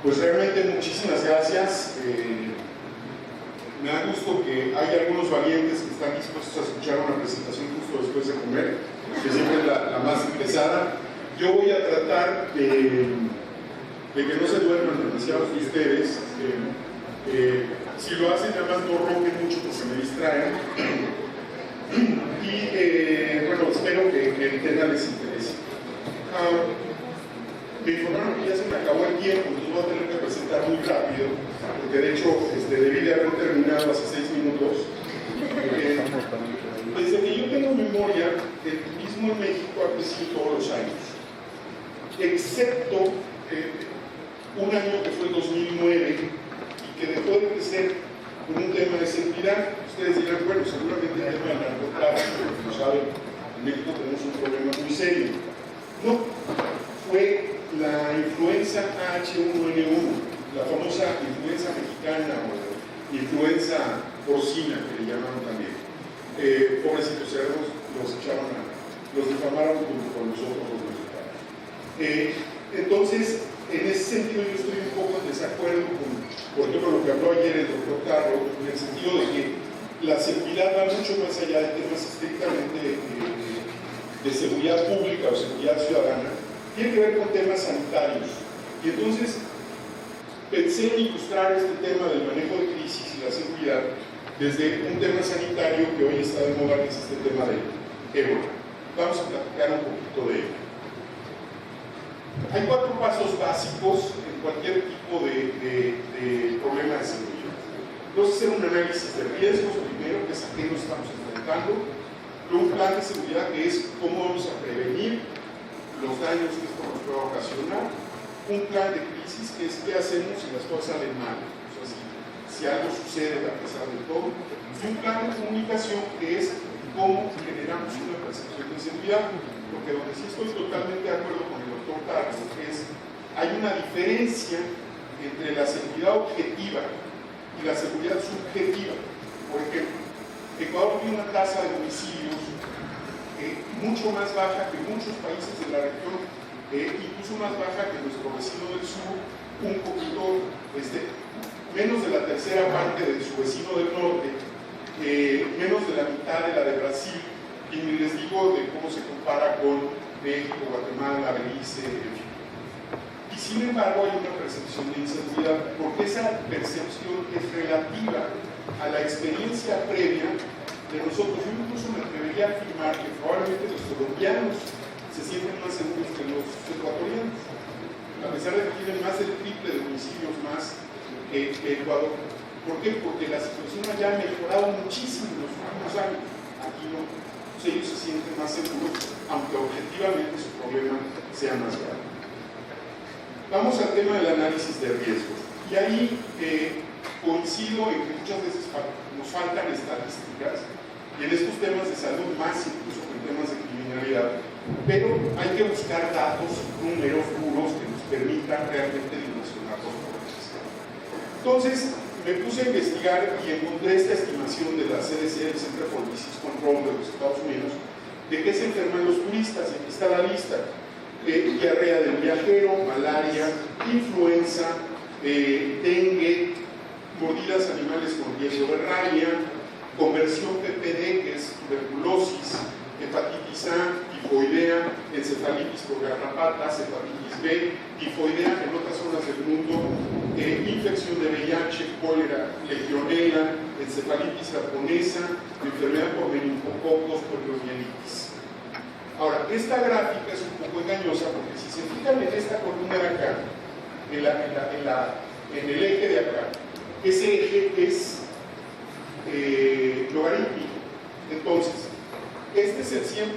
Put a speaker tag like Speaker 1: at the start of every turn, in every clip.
Speaker 1: Pues realmente muchísimas gracias. Me da gusto que hay algunos valientes que están dispuestos a escuchar una presentación justo después de comer, que siempre es la más pesada. Yo voy a tratar de que no se duerman demasiados de ustedes. Si lo hacen, nada más no ronquen mucho porque me distraen. Y bueno, espero que el tema les interese. Me informaron que ya se me acabó el tiempo, entonces voy a tener que presentar muy rápido, porque de hecho debí de haber terminado hace 6 minutos. Desde que yo tengo memoria, el turismo en México ha crecido todos los años, excepto un año que fue el 2009 y que dejó de crecer con un tema de seguridad. Ustedes dirán, bueno, seguramente el tema del narcotráfico, como saben, en México tenemos un problema muy serio. No, fue la influenza H1N1, la famosa influenza mexicana o influenza porcina, que le llamaron también. Pobrecitos cerdos, los difamaron junto con nosotros los mexicanos. Entonces, en ese sentido yo estoy un poco en desacuerdo con, por ejemplo, lo que habló ayer el doctor Carro, en el sentido de que la seguridad va mucho más allá de temas estrictamente de seguridad pública o seguridad ciudadana, tiene que ver con temas sanitarios. Y entonces pensé en ilustrar este tema del manejo de crisis y la seguridad desde un tema sanitario que hoy está de moda, que es este tema de ébola. Vamos a platicar un poquito de ello. Hay 4 pasos básicos en cualquier tipo de problema de seguridad. Vamos a hacer un análisis de riesgos primero, que es a qué nos estamos enfrentando, luego un plan de seguridad que es cómo vamos a prevenir los daños que esto nos puede ocasionar, un plan de crisis que es qué hacemos si las cosas salen mal, o sea, si algo sucede a pesar de todo, y un plan de comunicación que es cómo generamos una percepción de seguridad, porque donde sí estoy totalmente de acuerdo con el doctor Carlos, es hay una diferencia entre la seguridad objetiva y la seguridad subjetiva. Por ejemplo, Ecuador tiene una tasa de homicidios mucho más baja que muchos países de la región, incluso más baja que nuestro vecino del sur, un poquito, menos de la tercera parte de su vecino del norte, menos de la mitad de la de Brasil, y ni les digo de cómo se compara con México, Guatemala, Belice, en fin. Y sin embargo hay una percepción de inseguridad, porque esa percepción es relativa a la experiencia previa de nosotros. Yo incluso me atrevería a afirmar que probablemente los colombianos se sienten más seguros que los ecuatorianos, a pesar de que tienen más del triple de homicidios más que Ecuador. ¿Por qué? Porque la situación allá ha mejorado muchísimo en los últimos años. Aquí no. Entonces ellos se sienten más seguros, aunque objetivamente su problema sea más grave. Vamos al tema del análisis de riesgos. Y ahí coincido en que muchas veces nos faltan estadísticas, y en estos temas de salud más incluso que en temas de criminalidad, pero hay que buscar datos, números duros que nos permitan realmente dimensionar los problemas. Entonces me puse a investigar y encontré esta estimación de la CDC, el Center for Disease Control de los Estados Unidos, de qué se enferman los turistas. Aquí está la lista: diarrea del viajero, malaria, influenza, dengue, mordidas animales con riesgo de rabia, conversión PPD, que es tuberculosis, hepatitis A, tifoidea, encefalitis por garrapatas, hepatitis B, tifoidea en otras zonas del mundo, infección de VIH, cólera, legionela, encefalitis japonesa, enfermedad por meningococos, poliomielitis. Ahora, esta gráfica es un poco engañosa porque si se fijan en esta columna de acá, en el eje de acá, ese eje es logarítmico. Entonces, este es el 100%.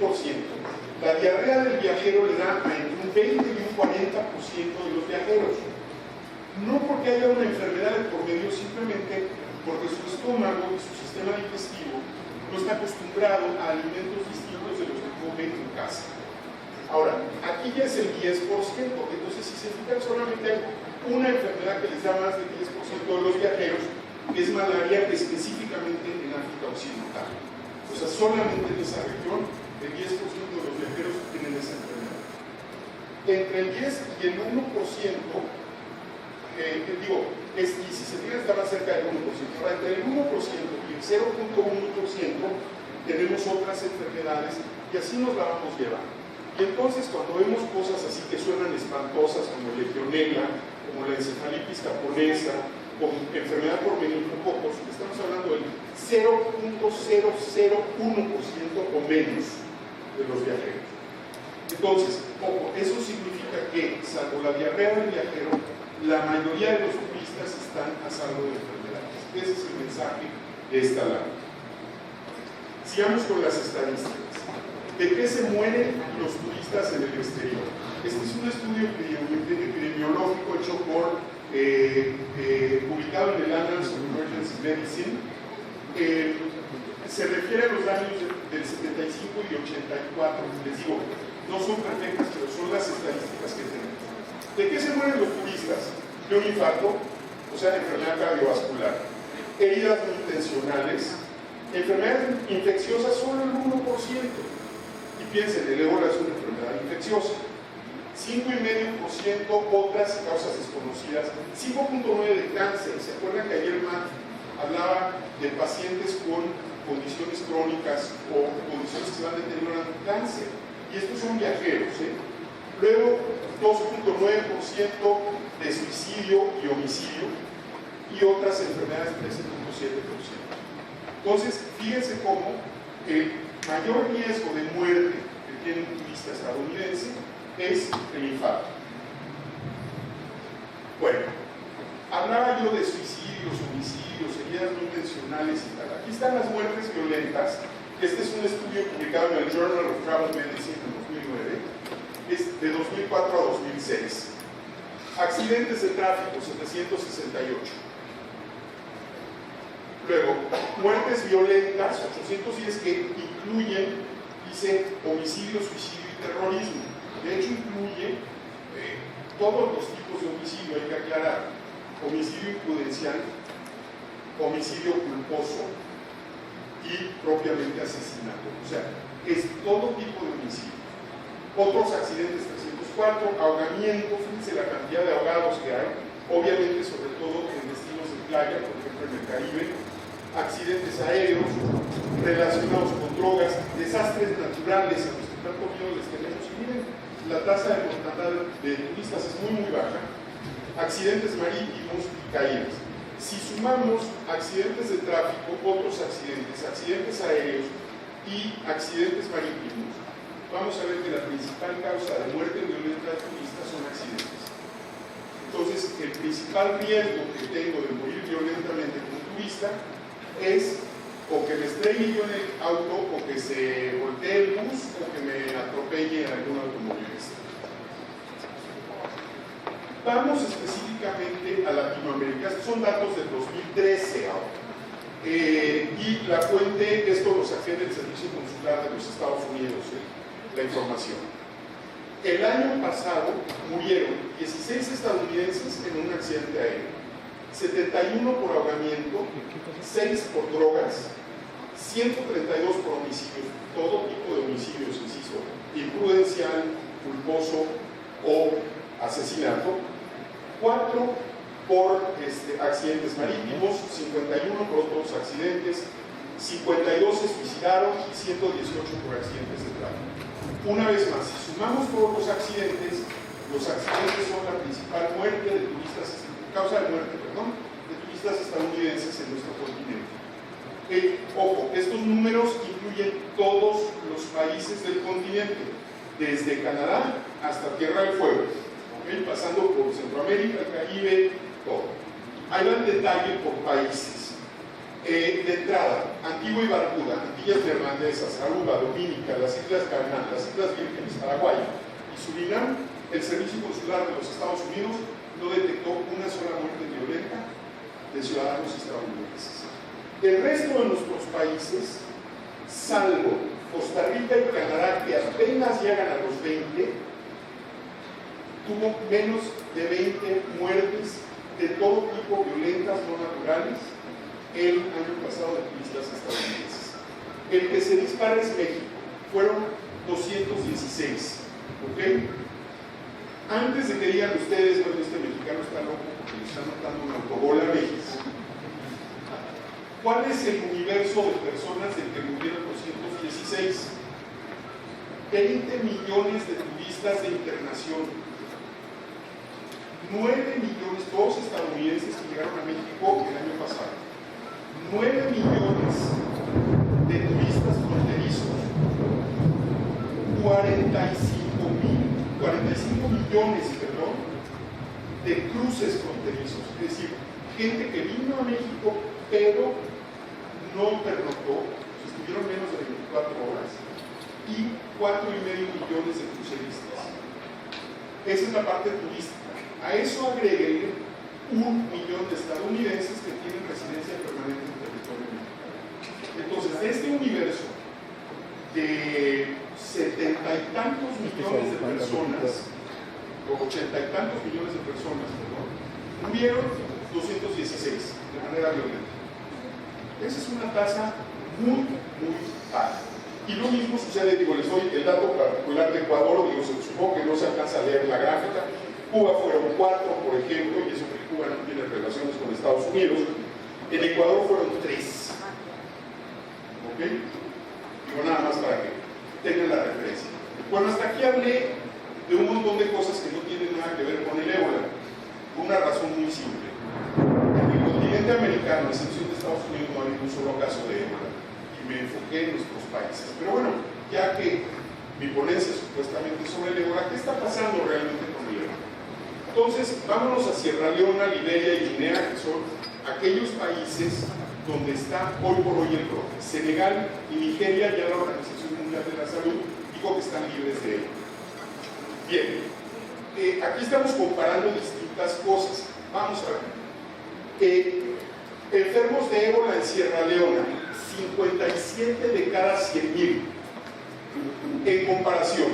Speaker 1: La diarrea del viajero le da entre un 20 y un 40% de los viajeros. No porque haya una enfermedad de por medio, simplemente porque su estómago y su sistema digestivo no está acostumbrado a alimentos distintos de los que come en casa. Ahora, aquí ya es el 10%, entonces si se fijan solamente hay una enfermedad que les da más del 10% de los viajeros, que es malaria, específicamente en África Occidental. O sea, solamente en esa región el 10% de los viajeros tienen esa enfermedad. entre el 10 y el 1%, y si se fijan estaba cerca del 1%, ahora entre el 1% y el 0.1% tenemos otras enfermedades y así nos la vamos llevando. Y entonces cuando vemos cosas así que suenan espantosas como legionela, como la encefalitis japonesa, con enfermedad por meningococos, estamos hablando del 0.001% o menos de los viajeros. Entonces, ojo, eso significa que, salvo la diarrea del viajero, la mayoría de los turistas están a salvo de enfermedades. Ese es el mensaje de esta lámina. Sigamos con las estadísticas. ¿De qué se mueren los turistas en el exterior? Este es un estudio epidemiológico hecho por, publicado en el Annals of Emergency Medicine. Se refiere a los años del 75 y 84. Les digo, no son perfectas, pero son las estadísticas que tenemos. ¿De qué se mueren los turistas? De un infarto, o sea, de enfermedad cardiovascular, heridas no intencionales, enfermedades infecciosas solo el 1%. Y piensen, el ébola es una enfermedad infecciosa. 5,5% otras causas desconocidas, 5,9% de cáncer. ¿Se acuerdan que ayer Matt hablaba de pacientes con condiciones crónicas o condiciones que se van deteriorando? Cáncer. Y estos son viajeros, Luego, 2,9% de suicidio y homicidio y otras enfermedades 13,7%. Entonces, fíjense cómo el mayor riesgo de muerte que tiene un turista estadounidense es el infarto. Bueno, hablaba yo de suicidios, homicidios, heridas no intencionales y tal. Aquí están las muertes violentas. Este es un estudio publicado en el Journal of Travel Medicine en 2009, es de 2004 a 2006. Accidentes de tráfico, 768. Luego, muertes violentas, 810, que incluyen, dice, homicidio, suicidio y terrorismo. De hecho, incluye todos los tipos de homicidio, hay que aclarar. Homicidio imprudencial, homicidio culposo y propiamente asesinato. O sea, es todo tipo de homicidio. Otros accidentes, 304, ahogamiento, fíjense la cantidad de ahogados que hay, obviamente sobre todo en destinos de playa, por ejemplo en el Caribe, accidentes aéreos relacionados con drogas, desastres naturales a los que tanto miedo les tenemos. Y miren, la tasa de mortandad de turistas es muy baja, accidentes marítimos y caídas. Si sumamos accidentes de tráfico, otros accidentes, accidentes aéreos y accidentes marítimos, vamos a ver que la principal causa de muerte violenta de turistas son accidentes. Entonces, el principal riesgo que tengo de morir violentamente como turista es o que me estrelle yo en el auto, o que se voltee el bus, o que me atropelle algún automovilista. Vamos específicamente a Latinoamérica. Estos son datos del 2013 ahora. Y la fuente, esto lo saqué del Servicio Consular de los Estados Unidos, la información. El año pasado murieron 16 estadounidenses en un accidente aéreo, 71 por ahogamiento, 6 por drogas, 132 por homicidios, todo tipo de homicidios, inciso, imprudencial, culposo o asesinato, 4 por accidentes marítimos, 51 por otros accidentes, 52 se suicidaron y 118 por accidentes de tráfico. Una vez más, si sumamos todos los accidentes son la principal muerte de turistas, causa de muerte, de turistas estadounidenses en nuestro continente. Ojo, estos números incluyen todos los países del continente, desde Canadá hasta Tierra del Fuego, pasando por Centroamérica, el Caribe, todo. Ahí va el detalle por países. De entrada, Antigua y Barbuda, Antillas Neerlandesas, Aruba, Dominica, las Islas Caimán, las Islas Vírgenes, Paraguay y Surinam, el Servicio Consular de los Estados Unidos no detectó una sola muerte violenta de ciudadanos estadounidenses. El resto de nuestros países, salvo Costa Rica y Canadá, que apenas llegan a los 20, tuvo menos de 20 muertes de todo tipo, violentas, no naturales, el año pasado de turistas estadounidenses. El que se dispara es México, fueron 216, ¿ok? Antes de que digan ustedes, bueno, este mexicano está loco porque le están matando un autogol a México, ¿cuál es el universo de personas del que murieron 216? 20 millones de turistas de internación, 9 millones, todos estadounidenses que llegaron a México el año pasado, 9 millones de turistas fronterizos, 45 millones, de cruces fronterizos, es decir, gente que vino a México pero no pernoctó, estuvieron menos de 24 horas, y 4,5 millones de cruceristas. Esa es la parte turística. A eso agreguen 1 millón de estadounidenses que tienen residencia permanente en el territorio mexicano. Entonces, de este universo de 70 y tantos millones de personas, o 80 y tantos millones de personas, murieron 216 de manera violenta. Esa es una tasa muy, muy baja. Y lo mismo sucede, digo, les doy el dato particular de Ecuador, digo, supongo que no se alcanza a leer la gráfica. Cuba fueron 4, por ejemplo, y eso que Cuba no tiene relaciones con Estados Unidos. En Ecuador fueron 3. ¿Ok? Digo, nada más para que tengan la referencia. Bueno, hasta aquí hablé de un montón de cosas que no tienen nada que ver con el ébola, por una razón muy simple. En el continente americano, a excepción de Estados Unidos, no hay un solo caso de ébola. Me enfoqué en nuestros países. Pero bueno, ya que mi ponencia supuestamente sobre el ébola, ¿qué está pasando realmente con el ébola? Entonces, vámonos a Sierra Leona, Liberia y Guinea, que son aquellos países donde está hoy por hoy el brote. Senegal y Nigeria, ya la Organización Mundial de la Salud dijo que están libres de él. Bien, aquí estamos comparando distintas cosas. Vamos a ver. Enfermos de ébola en Sierra Leona, 57 de cada 100,000. En comparación,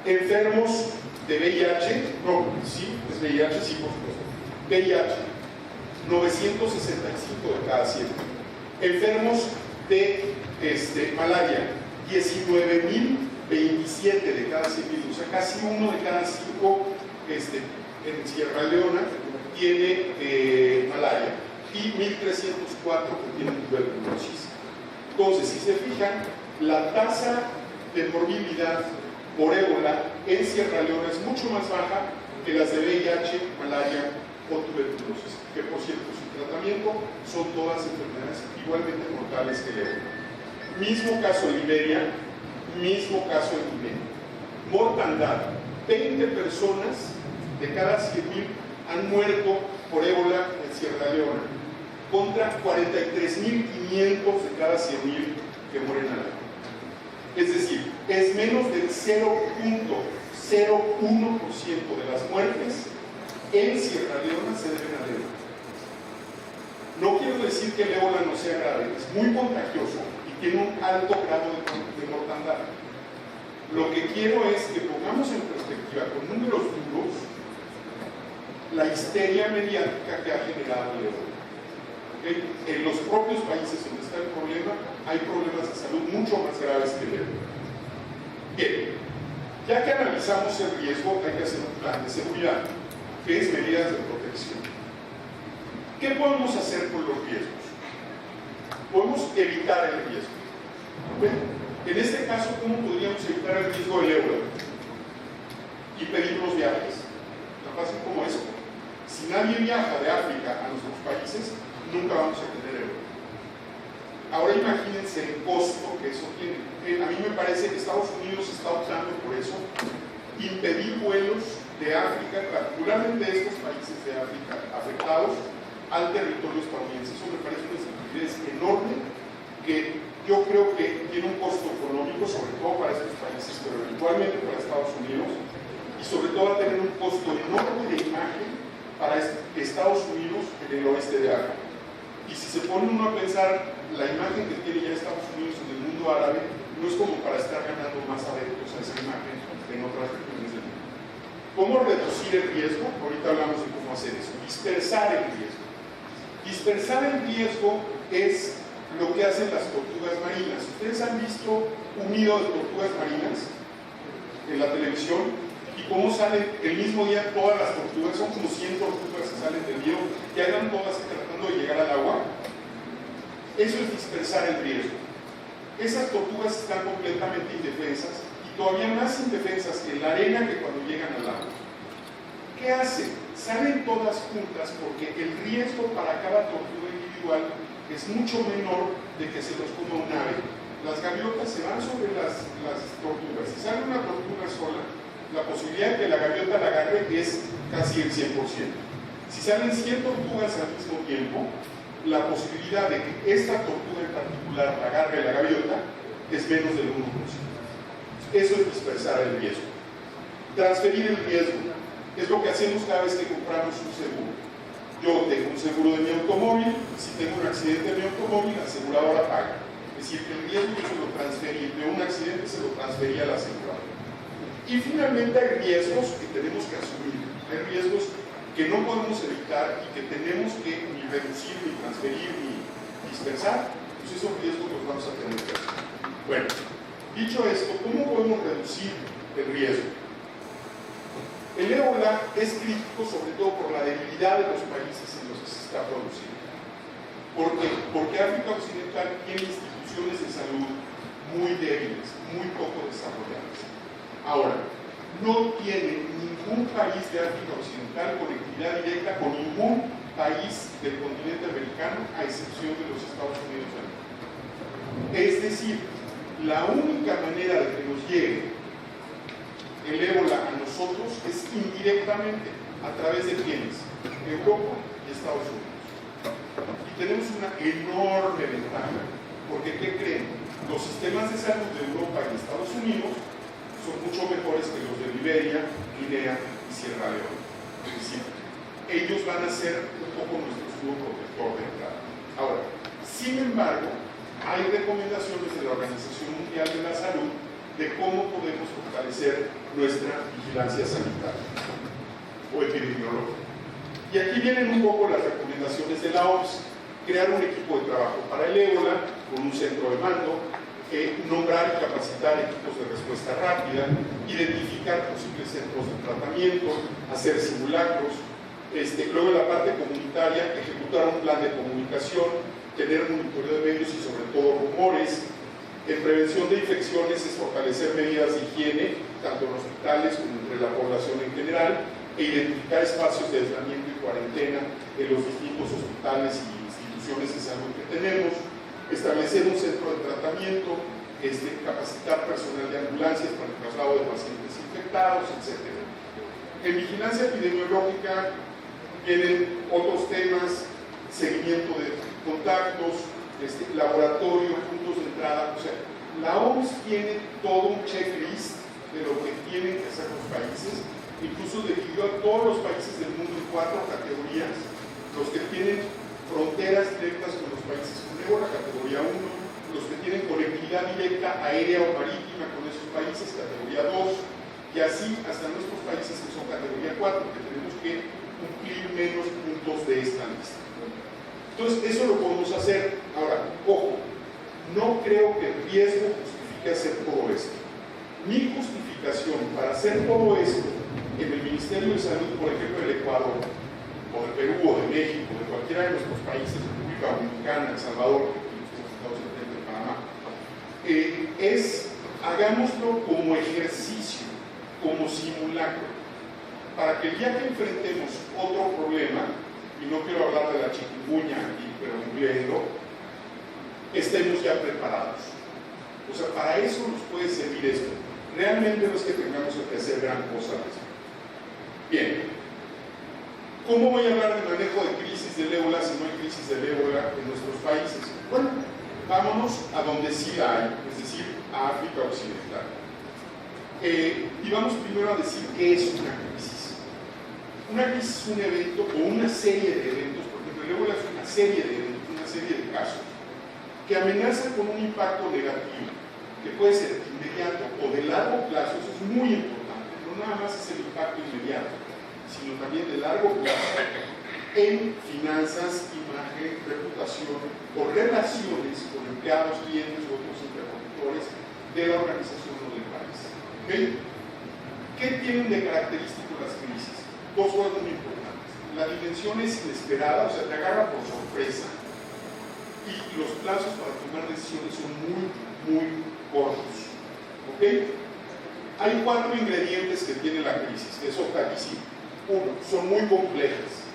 Speaker 1: enfermos de VIH, no, sí, es VIH, sí, por supuesto. VIH, 965 de cada 100. Enfermos de malaria, 19,027 de cada 100,000. O sea, casi 1 de cada 5 en Sierra Leona tiene malaria. Y 1,304 que tienen tuberculosis. Entonces, si se fijan, la tasa de morbilidad por ébola en Sierra Leona es mucho más baja que las de VIH, malaria o tuberculosis, que por cierto, su tratamiento son todas enfermedades igualmente mortales que el ébola. Mismo caso en Liberia, mismo caso en Guinea. Mortandad, 20 personas de cada 100,000 han muerto por ébola en Sierra Leona, contra 43,500 de cada 100,000 que mueren al año. Es decir, es menos del 0,01% de las muertes en Sierra Leona se deben al ébola. No quiero decir que el ébola no sea grave, es muy contagioso y tiene un alto grado de mortandad. Lo que quiero es que pongamos en perspectiva con números duros la histeria mediática que ha generado el ébola. En los propios países donde está el problema, hay problemas de salud mucho más graves que el ébola. Bien, ya que analizamos el riesgo, hay que hacer un plan de seguridad, que es medidas de protección. ¿Qué podemos hacer con los riesgos? Podemos evitar el riesgo. En este caso, ¿cómo podríamos evitar el riesgo del ébola? Impedir los viajes. Tan fácil como eso. Si nadie viaja de África a nuestros países, nunca vamos a tener ébola. Ahora imagínense el costo que eso tiene. A mí me parece que Estados Unidos está optando por eso, impedir vuelos de África, particularmente de estos países de África afectados, al territorio estadounidense. Eso me parece una estupidez enorme que yo creo que tiene un costo económico, sobre todo para estos países, pero eventualmente para Estados Unidos, y sobre todo va a tener un costo enorme de imagen para Estados Unidos en el oeste de África. Y si se pone uno a pensar, la imagen que tiene ya Estados Unidos en el mundo árabe no es como para estar ganando más adeptos a esa imagen en otras regiones del mundo. ¿Cómo reducir el riesgo? Ahorita hablamos de cómo hacer eso. Dispersar el riesgo. Dispersar el riesgo es lo que hacen las tortugas marinas. ¿Ustedes han visto un nido de tortugas marinas en la televisión? y cómo salen el mismo día todas las tortugas, son como 100 tortugas que salen del río, que andan todas tratando de llegar al agua. Eso es dispersar el riesgo. Esas tortugas están completamente indefensas y todavía más indefensas en la arena que cuando llegan al agua. ¿Qué hacen? Salen todas juntas porque el riesgo para cada tortuga individual es mucho menor de que se los coma un ave. Las gaviotas se van sobre las tortugas. Si sale una tortuga sola, la posibilidad de que la gaviota la agarre es casi el 100%. Si salen 100 tortugas al mismo tiempo, la posibilidad de que esta tortuga en particular la agarre la gaviota es menos del 1%. Eso es dispersar el riesgo. Transferir el riesgo es lo que hacemos cada vez que compramos un seguro. Yo tengo un seguro de mi automóvil, si tengo un accidente de mi automóvil, la aseguradora paga. Es decir, que el riesgo yo se lo transferí de un accidente, se lo transferí a la aseguradora. Y finalmente hay riesgos que tenemos que asumir. Hay riesgos que no podemos evitar y que tenemos que ni reducir, ni transferir, ni dispensar. Pues esos riesgos los vamos a tener que hacer. Bueno, dicho esto, ¿cómo podemos reducir el riesgo? El ébola es crítico sobre todo por la debilidad de los países en los que se está produciendo. ¿Por qué? Porque África Occidental tiene instituciones de salud muy débiles, muy poco desarrolladas. Ahora, no tiene ningún país de África Occidental conectividad directa con ningún país del continente americano, a excepción de los Estados Unidos de América. Es decir, la única manera de que nos llegue el ébola a nosotros es indirectamente, a través de quienes, Europa y Estados Unidos. Y tenemos una enorme ventaja, porque ¿qué creen? Los sistemas de salud de Europa y Estados Unidos son mucho mejores que los de Liberia, Guinea y Sierra Leona. Es decir, ellos van a ser un poco nuestro escudo protector de entrada. Ahora, sin embargo, hay recomendaciones de la Organización Mundial de la Salud de cómo podemos fortalecer nuestra vigilancia sanitaria o epidemiológica. Y aquí vienen un poco las recomendaciones de la OMS: crear un equipo de trabajo para el ébola con un centro de mando, nombrar y capacitar equipos de respuesta rápida, identificar posibles centros de tratamiento, hacer simulacros, luego en la parte comunitaria, ejecutar un plan de comunicación, tener monitoreo de medios y sobre todo rumores. En prevención de infecciones es fortalecer medidas de higiene, tanto en hospitales como entre la población en general, e identificar espacios de aislamiento y cuarentena en los distintos hospitales y instituciones de salud que tenemos, establecer un centro de tratamiento, capacitar personal de ambulancias para el traslado de pacientes infectados, etc. En vigilancia epidemiológica vienen otros temas: seguimiento de contactos, laboratorio, puntos de entrada. O sea, la OMS tiene todo un checklist de lo que tienen que hacer los países, incluso dividió a todos los países del mundo en 4 categorías: los que tienen fronteras directas con los países con ébola, categoría 1; los que tienen conectividad directa aérea o marítima con esos países, categoría 2, y así hasta nuestros países que son categoría 4, que tenemos que cumplir menos puntos de esta lista. Entonces, eso lo podemos hacer. Ahora, ojo, no creo que el riesgo justifique hacer todo esto. Mi justificación para hacer todo esto en el Ministerio de Salud, por ejemplo, del Ecuador, o de Perú, o de México, de cualquiera de nuestros países, República Dominicana, El Salvador, que estamos sentados enfrente de Panamá, es hagámoslo como ejercicio, como simulacro, para que el día que enfrentemos otro problema, y no quiero hablar de la chikungunya aquí, pero muriendo, estemos ya preparados. O sea, para eso nos puede servir esto. Realmente no es que tengamos que hacer gran cosa. Bien, ¿cómo voy a hablar de manejo de crisis del ébola si no hay crisis del ébola en nuestros países? Bueno, vámonos a donde sí la hay, es decir, a África Occidental. Y vamos primero a decir qué es una crisis. Una crisis es un evento o una serie de eventos, por ejemplo, el ébola es una serie de eventos, una serie de casos, que amenazan con un impacto negativo, que puede ser inmediato o de largo plazo. Eso es muy importante. No nada más es el impacto inmediato, sino también de largo plazo en finanzas, imagen, reputación o relaciones con empleados, clientes u otros interlocutores de la organización o del país. ¿Okay? ¿Qué tienen de característico las crisis? Dos cosas muy importantes. La dimensión es inesperada, o sea, te agarra por sorpresa. Y los plazos para tomar decisiones son muy cortos. ¿Ok? Hay 4 ingredientes que tiene la crisis, eso está aquí sí. Uno, son muy complejas.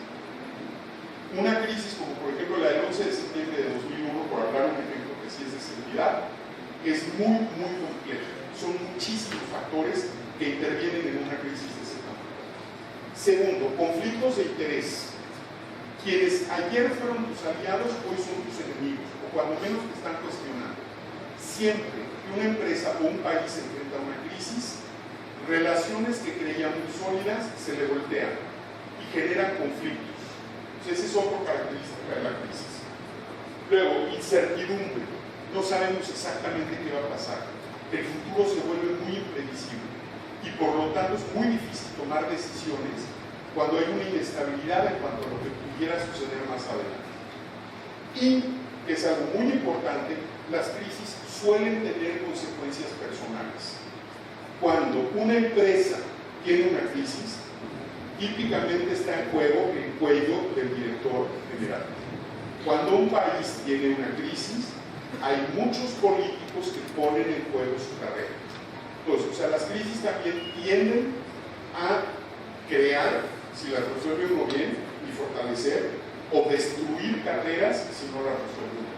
Speaker 1: Una crisis como por ejemplo la del 11 de septiembre de 2001, por hablar un ejemplo que sí es de seguridad, es muy compleja. Son muchísimos factores que intervienen en una crisis de ese tamaño. Segundo, conflictos de interés. Quienes ayer fueron tus aliados, hoy son tus enemigos, o cuando menos te están cuestionando. Siempre que una empresa o un país se enfrenta a una crisis, relaciones que creíamos sólidas se le voltean y generan conflictos. Esa es otra característica de la crisis. Luego, incertidumbre. No sabemos exactamente qué va a pasar. El futuro se vuelve muy imprevisible y por lo tanto es muy difícil tomar decisiones cuando hay una inestabilidad en cuanto a lo que pudiera suceder más adelante. Y, que es algo muy importante, las crisis suelen tener consecuencias personales. Cuando una empresa tiene una crisis, típicamente está en juego el cuello del director general. Cuando un país tiene una crisis, hay muchos políticos que ponen en juego su carrera. Entonces, o sea, las crisis también tienden a crear, si las resuelve uno bien, y fortalecer, o destruir carreras si no las resuelve uno.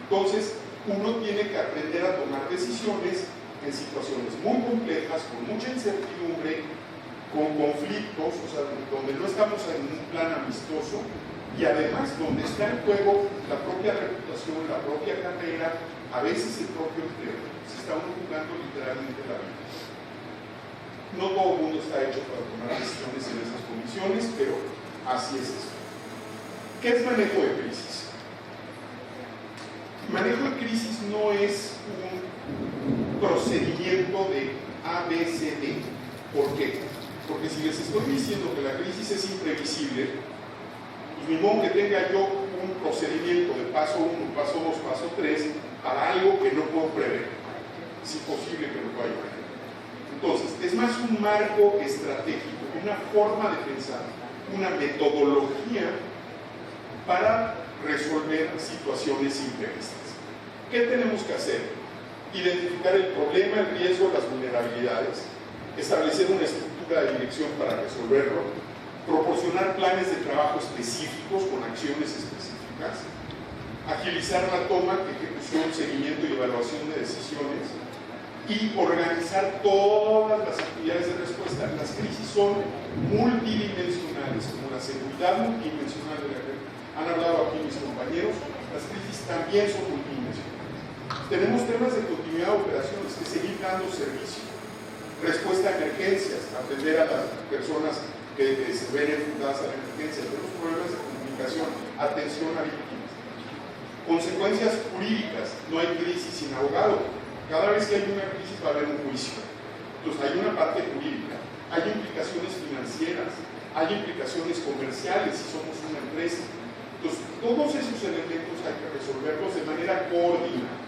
Speaker 1: Entonces, uno tiene que aprender a tomar decisiones en situaciones muy complejas, con mucha incertidumbre, con conflictos, o sea, donde no estamos en un plan amistoso, y además donde está en juego la propia reputación, la propia carrera, a veces el propio empleo. Se está uno jugando literalmente la vida. No todo el mundo está hecho para tomar decisiones en esas condiciones, pero así es esto. ¿Qué es manejo de crisis? Manejo de crisis no es un procedimiento de A, B, C, D. ¿Por qué? Porque si les estoy diciendo que la crisis es imprevisible, pues ni modo que tenga yo un procedimiento de paso 1, paso 2, paso 3 para algo que no puedo prever. Es imposible que lo pueda prever. Entonces, es más un marco estratégico, una forma de pensar, una metodología para resolver situaciones imprevistas. ¿Qué tenemos que hacer? Identificar el problema, el riesgo, las vulnerabilidades, establecer una estructura de dirección para resolverlo, proporcionar planes de trabajo específicos con acciones específicas, agilizar la toma, ejecución, seguimiento y evaluación de decisiones y organizar todas las actividades de respuesta. Las crisis son multidimensionales, como la seguridad multidimensional de la que han hablado aquí mis compañeros. Las crisis también son multidimensionales. Tenemos temas de continuidad de operaciones, que seguir dando servicio, respuesta a emergencias, atender a las personas que se ven enfrentadas a la emergencia, tenemos problemas de comunicación, atención a víctimas. Consecuencias jurídicas, no hay crisis sin abogado. Cada vez que hay una crisis va a haber un juicio. Entonces hay una parte jurídica, hay implicaciones financieras, hay implicaciones comerciales si somos una empresa. Entonces todos esos elementos hay que resolverlos de manera coordinada.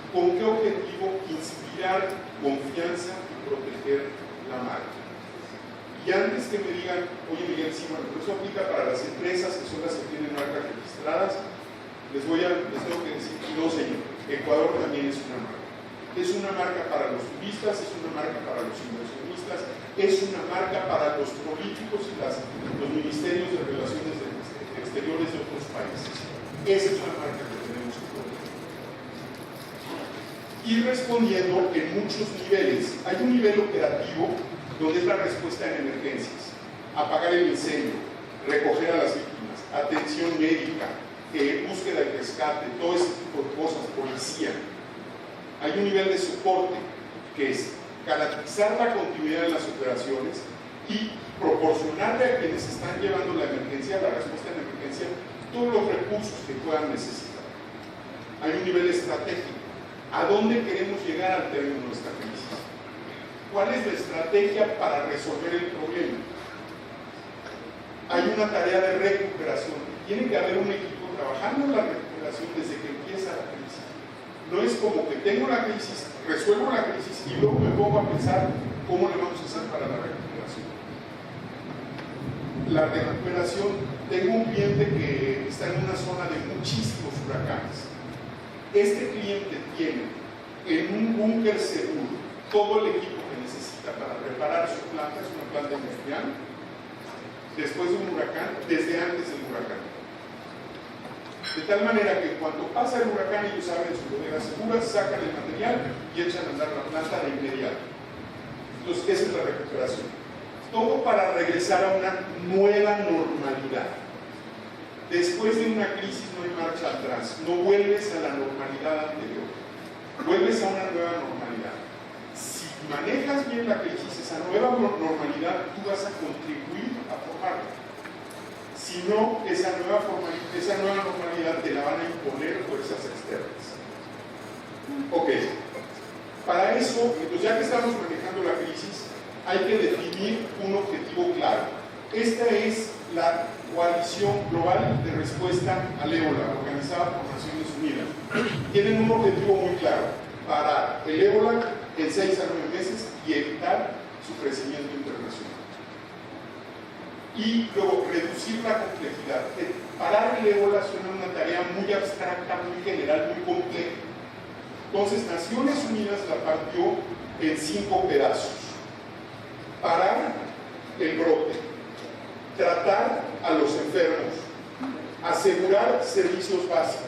Speaker 1: ¿Con qué objetivo? Inspirar confianza y proteger la marca. Y antes que me digan, oye Miguel, sí, bueno, pero eso aplica para las empresas que son las que tienen marcas registradas, les tengo que decir, no señor, Ecuador también es una marca. Es una marca para los turistas, es una marca para los inversionistas, es una marca para los políticos y los ministerios de relaciones exteriores de otros países. Esa es una marca que tenemos que proteger. Ir respondiendo en muchos niveles. Hay un nivel operativo donde es la respuesta en emergencias, apagar el incendio, recoger a las víctimas, atención médica, búsqueda y rescate, todo ese tipo de cosas, policía. Hay un nivel de soporte, que es garantizar la continuidad de las operaciones y proporcionarle a quienes están llevando la emergencia, la respuesta en emergencia, todos los recursos que puedan necesitar. Hay un nivel estratégico. ¿A dónde queremos llegar al término de esta crisis? ¿Cuál es la estrategia para resolver el problema? Hay una tarea de recuperación. Tiene que haber un equipo trabajando en la recuperación desde que empieza la crisis. No es como que tengo la crisis, resuelvo la crisis y luego me pongo a pensar cómo le vamos a hacer para la recuperación. La recuperación, tengo un cliente que está en una zona de muchísimos huracanes. Este cliente tiene en un búnker seguro todo el equipo que necesita para preparar su planta, es una planta industrial, después de un huracán, desde antes del huracán. De tal manera que cuando pasa el huracán ellos abren sus bodegas seguras, sacan el material y echan a andar la planta de inmediato. Entonces, esa es la recuperación. Todo para regresar a una nueva normalidad. Después de una crisis no hay marcha atrás, no vuelves a la normalidad anterior, vuelves a una nueva normalidad. Si manejas bien la crisis, esa nueva normalidad, tú vas a contribuir a formarla. Si no, esa nueva normalidad te la van a imponer fuerzas externas. Ok, para eso, entonces ya que estamos manejando la crisis, hay que definir un objetivo claro. Esta es la Coalición Global de Respuesta al Ébola, organizada por Naciones Unidas. Tienen un objetivo muy claro: parar el ébola en 6 a 9 meses y evitar su crecimiento internacional. Y luego, reducir la complejidad. Parar el ébola suena una tarea muy abstracta, muy general, muy compleja. Entonces, Naciones Unidas la partió en 5 pedazos. Parar el brote, tratar a los enfermos, asegurar servicios básicos,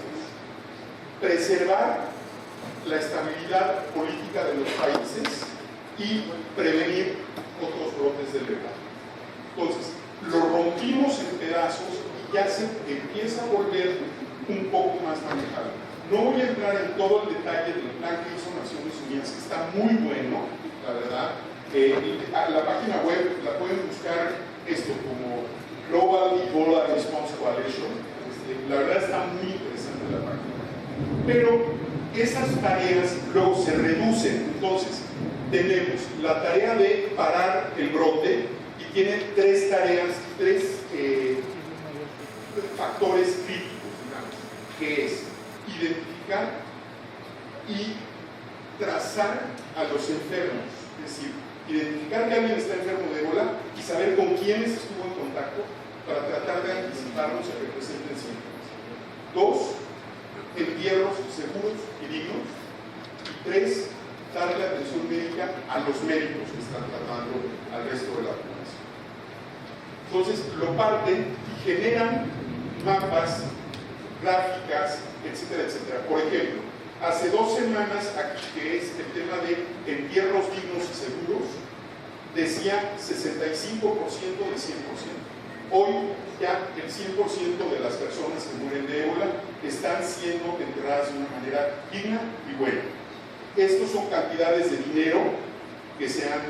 Speaker 1: preservar la estabilidad política de los países y prevenir otros brotes del ébola. Entonces, lo rompimos en pedazos y ya se empieza a volver un poco más manejable. No voy a entrar en todo el detalle del plan que hizo Naciones Unidas, que está muy bueno, la verdad. La página web la pueden buscar como Global Ebola Response Coalition. La verdad está muy interesante la página. Pero esas tareas luego se reducen. Entonces, tenemos la tarea de parar el brote y tiene 3 tareas, 3 factores críticos, digamos, que es identificar y trazar a los enfermos, es decir, identificar que alguien está enfermo de ébola y saber con quiénes estuvo en contacto para tratar de anticiparnos a que presenten síntomas. 2, entierros seguros y dignos. Y 3, darle atención médica a los médicos que están tratando al resto de la población. Entonces lo parten y generan mapas, gráficas, etcétera, etcétera. Por ejemplo, hace 2 semanas, aquí que es el tema de entierros dignos y seguros, decía 65% de 100%. Hoy ya el 100% de las personas que mueren de ébola están siendo enterradas de una manera digna y buena. Estos son cantidades de dinero que se han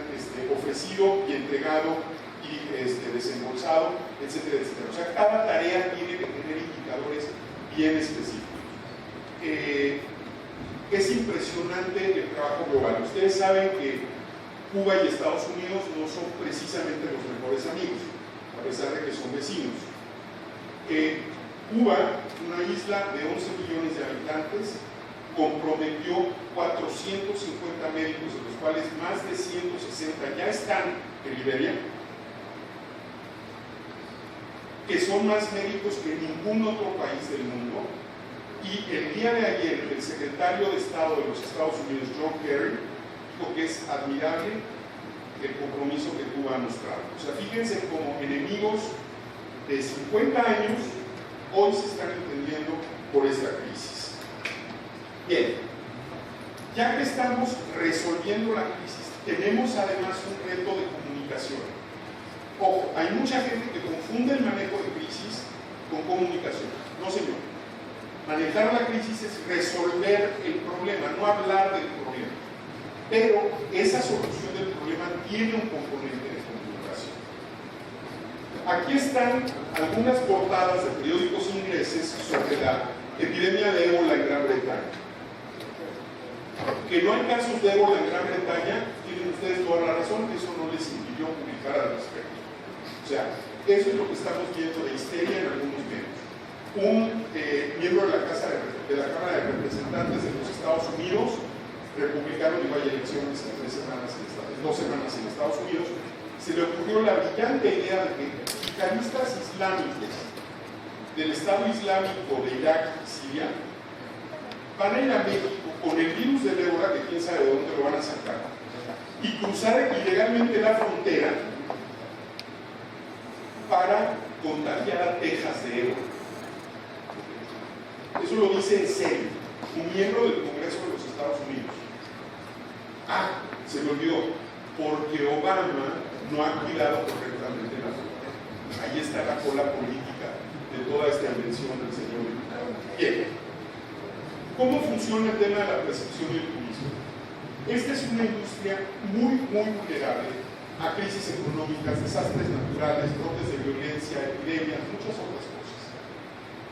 Speaker 1: ofrecido y entregado y desembolsado, etcétera, etcétera. O sea, cada tarea tiene que tener indicadores bien específicos. Es impresionante el trabajo global. Ustedes saben que Cuba y Estados Unidos no son precisamente los mejores amigos, a pesar de que son vecinos. Cuba, una isla de 11 millones de habitantes, comprometió 450 médicos, de los cuales más de 160 ya están en Liberia, que son más médicos que ningún otro país del mundo. Y el día de ayer, el secretario de Estado de los Estados Unidos, John Kerry, dijo que es admirable el compromiso que Cuba ha mostrado. O sea, fíjense como enemigos de 50 años hoy se están entendiendo por esta crisis. Bien, ya que estamos resolviendo la crisis, tenemos además un reto de comunicación. Ojo, hay mucha gente que confunde el manejo de crisis con comunicación. No, señor. Manejar la crisis es resolver el problema, no hablar del problema. Pero esa solución del problema tiene un componente de comunicación. Aquí están algunas portadas de periódicos ingleses sobre la epidemia de ébola en Gran Bretaña. Que no hay casos de ébola en Gran Bretaña, tienen ustedes toda la razón, eso no les impidió publicar al respecto. O sea, eso es lo que estamos viendo de histeria en algunos medios. Un miembro de la Casa de de la Cámara de Representantes de los Estados Unidos, republicano, y vaya elecciones en 2 semanas en Estados Unidos, se le ocurrió la brillante idea de que yihadistas islámicos del Estado Islámico de Irak y Siria van a ir a México con el virus del ébola, que quién sabe de dónde lo van a sacar, y cruzar ilegalmente la frontera para contagiar a Texas de ébola. Eso lo dice en serio un miembro del Congreso de los Estados Unidos. Ah, se me olvidó, porque Obama no ha cuidado correctamente la frontera. Ahí está la cola política de toda esta invención del señor. Bien, ¿cómo funciona el tema de la percepción y el turismo? Esta es una industria muy vulnerable a crisis económicas, desastres naturales, brotes de violencia, epidemias, muchas otras cosas.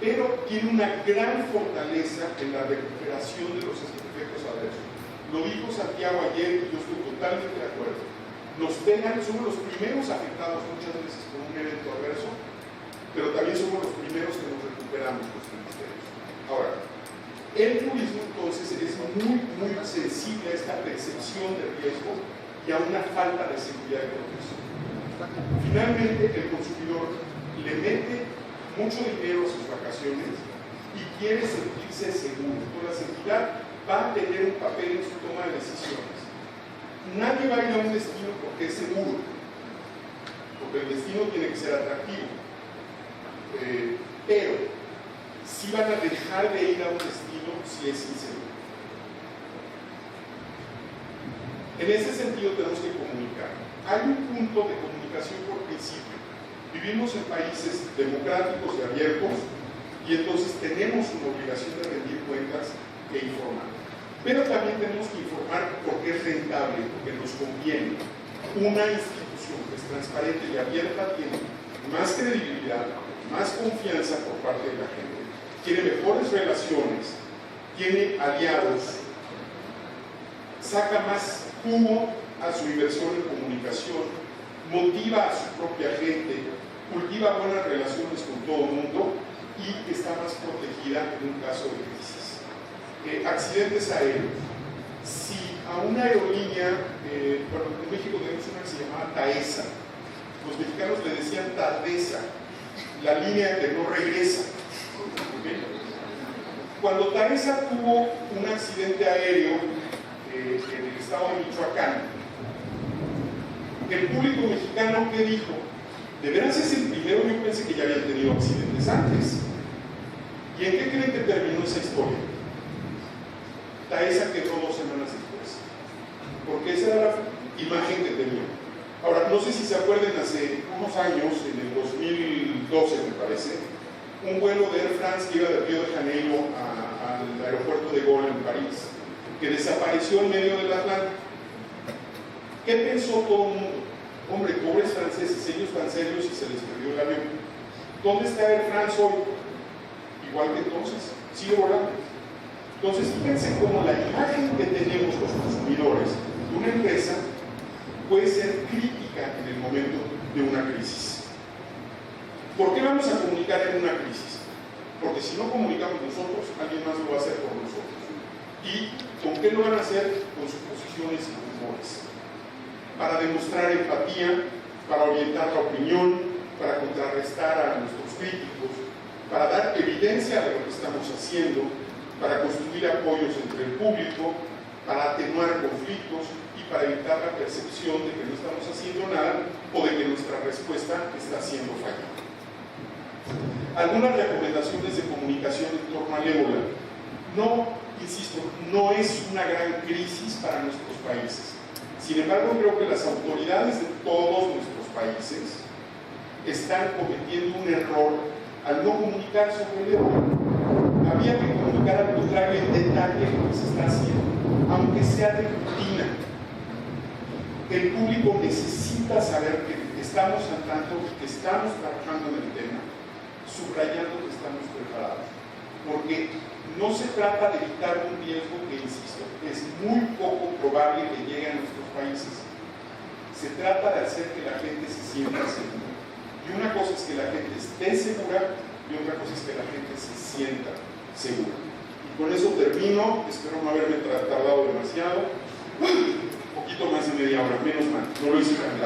Speaker 1: Pero tiene una gran fortaleza en la recuperación de los efectos adversos. Lo dijo Santiago ayer y yo estoy totalmente de acuerdo. Nos pegan, somos los primeros afectados muchas veces por un evento adverso, pero también somos los primeros que nos recuperamos los ministerios. Ahora, el turismo entonces es muy sensible a esta percepción de riesgo y a una falta de seguridad y protección. Finalmente, el consumidor le mete mucho dinero a sus vacaciones y quiere sentirse seguro. Con la seguridad va a tener un papel en su toma de decisiones. Nadie va a ir a un destino porque es seguro, porque el destino tiene que ser atractivo, pero sí van a dejar de ir a un destino si es inseguro. En ese sentido tenemos que comunicar. Hay un punto de comunicación por principio. Vivimos en países democráticos y abiertos y entonces tenemos una obligación de rendir cuentas e informar. Pero también tenemos que informar porque es rentable, porque nos conviene. Una institución que es transparente y abierta tiene más credibilidad, más confianza por parte de la gente, tiene mejores relaciones, tiene aliados, saca más jugo a su inversión en comunicación, motiva a su propia gente, cultiva buenas relaciones con todo el mundo y está más protegida en un caso de crisis. Accidentes aéreos. Si a una aerolínea, bueno, en México tenemos una que se llamaba TAESA, los mexicanos le decían Tardesa, la línea que no regresa. ¿Okay? Cuando TAESA tuvo un accidente aéreo en el estado de Michoacán, el público mexicano, ¿qué dijo? De veras es el primero, yo pensé que ya habían tenido accidentes antes. ¿Y en qué creen que terminó esa historia? TAESA quebró 2 semanas después, porque esa era la imagen que tenía. Ahora, no sé si se acuerdan, hace unos años, en el 2012 me parece, un vuelo de Air France que iba de Río de Janeiro al aeropuerto de Gaulle en París, que desapareció en medio del Atlántico. ¿Qué pensó todo el mundo? Hombre, pobres franceses, ellos tan serios y se les perdió el avión. ¿Dónde está Air France hoy? Igual que entonces, sigue volando. Entonces, fíjense cómo la imagen que tenemos los consumidores de una empresa puede ser crítica en el momento de una crisis. ¿Por qué vamos a comunicar en una crisis? Porque si no comunicamos nosotros, alguien más lo va a hacer por nosotros. ¿Y con qué lo van a hacer? Con suposiciones y rumores. Para demostrar empatía, para orientar la opinión, para contrarrestar a nuestros críticos, para dar evidencia de lo que estamos haciendo, para construir apoyos entre el público, para atenuar conflictos y para evitar la percepción de que no estamos haciendo nada o de que nuestra respuesta está siendo fallida. Algunas recomendaciones de comunicación en torno al ébola. No, insisto, no es una gran crisis para nuestros países. Sin embargo, creo que las autoridades de todos nuestros países están cometiendo un error al no comunicar sobre el ébola. Había que comunicar al contrario en detalle lo que se está haciendo, aunque sea de rutina. El público necesita saber que estamos al tanto, que estamos trabajando en el tema, subrayando que estamos preparados. Porque no se trata de evitar un riesgo que, insisto, es muy poco probable que llegue a nuestros países. Se trata de hacer que la gente se sienta segura. Y una cosa es que la gente esté segura y otra cosa es que la gente se sienta segura. Y Con eso termino, espero no haberme tardado demasiado. Un poquito más de media hora, menos mal, no lo hice tan largo.